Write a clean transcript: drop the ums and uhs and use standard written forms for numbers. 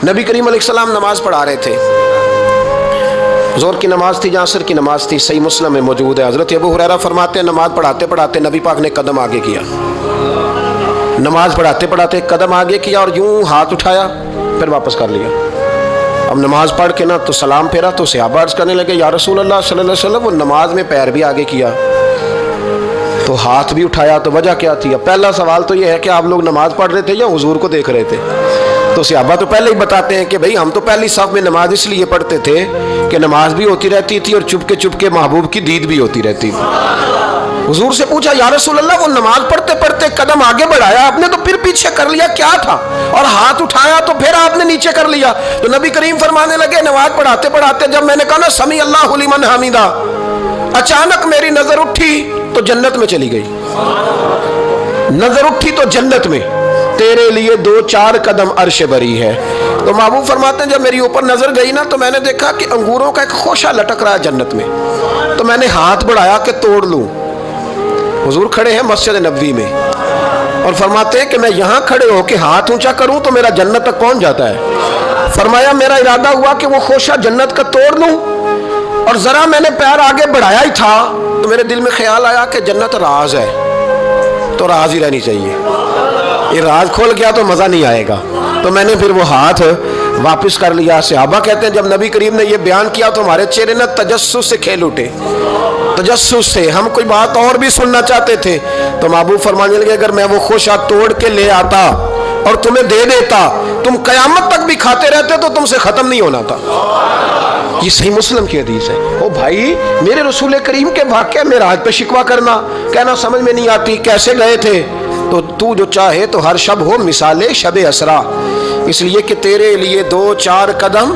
नबी करीम अलैहिस्सलाम नमाज पढ़ा रहे थे, ज़ोहर की नमाज थी या असर की नमाज थी, सही मुस्लिम में मौजूद है। हज़रत अबू हुरैरा फरमाते हैं नमाज पढ़ाते पढ़ाते नबी पाक ने कदम आगे किया, नमाज पढ़ाते पढ़ाते कदम आगे किया और यूं हाथ उठाया फिर वापस कर लिया। अब नमाज पढ़ के ना तो सलाम फेरा तो सहाबा अर्ज़ करने लगे या रसूल अल्लाह सल्लल्लाहु अलैहि वसल्लम, वो नमाज में पैर भी आगे किया तो हाथ भी उठाया, तो वजह क्या थी? अब पहला सवाल तो ये है कि आप लोग नमाज पढ़ रहे थे या हुजूर को देख रहे थे? तो सहाबा तो पहले ही बताते हैं कि भाई हम तो पहली साफ में नमाज इसलिए पढ़ते थे कि नमाज भी होती रहती थी और चुपके चुपके महबूब की दीद भी होती रहती थी। हुजूर से पूछा या रसूल अल्लाह, वो नमाज पढ़ते पढ़ते कदम आगे बढ़ाया आपने तो फिर पीछे कर लिया, क्या था? और हाथ उठाया तो फिर आपने नीचे कर लिया। तो नबी करीम फरमाने लगे नमाज पढ़ाते पढ़ाते जब मैंने कहा ना समी अल्लाहु लिमन हमीदा, अचानक मेरी नजर उठी तो जन्नत में चली गई। नजर उठी तो जन्नत में, तेरे लिए 2-4 कदम अर्श बरी है। तो महबूब फरमाते हैं जब मेरी ऊपर नजर गई ना तो मैंने देखा कि अंगूरों का एक खोशा लटक रहा है जन्नत में, तो मैंने हाथ बढ़ाया कि तोड़ लूं। हुजूर खड़े हैं मस्जिद नबवी में और फरमाते हैं कि मैं यहाँ खड़े होकर हाथ ऊंचा करूं तो मेरा जन्नत तक पहुंच जाता है। फरमाया मेरा इरादा हुआ कि वो खोशा जन्नत का तोड़ लूं और जरा मैंने पैर आगे बढ़ाया ही था तो मेरे दिल में ख्याल आया कि जन्नत राज है तो राज ही रहनी चाहिए, ये राज खोल गया तो मजा नहीं आएगा। तो मैंने फिर वो हाथ वापस कर लिया। सहाबा कहते हैं जब नबी करीम ने ये बयान किया तो हमारे चेहरे न तजस्सुस से खेल उठे, तजस्सुस से। हम कोई बात और भी सुनना चाहते थे तो महबूब फरमाने लगे अगर मैं वो खोशा तोड़ के ले आता और तुम्हें दे देता, तुम कयामत तक भी खाते रहते तो तुमसे खत्म नहीं होना था। ये सही मुस्लिम की हदीस है। ओ भाई, मेरे रसूल करीम के वाक़या में राज पे शिकवा करना, कहना समझ में नहीं आती कैसे गए थे। तो तू जो चाहे तो हर शब हो मिसाले शब असरा, इसलिए कि तेरे लिए 2-4 कदम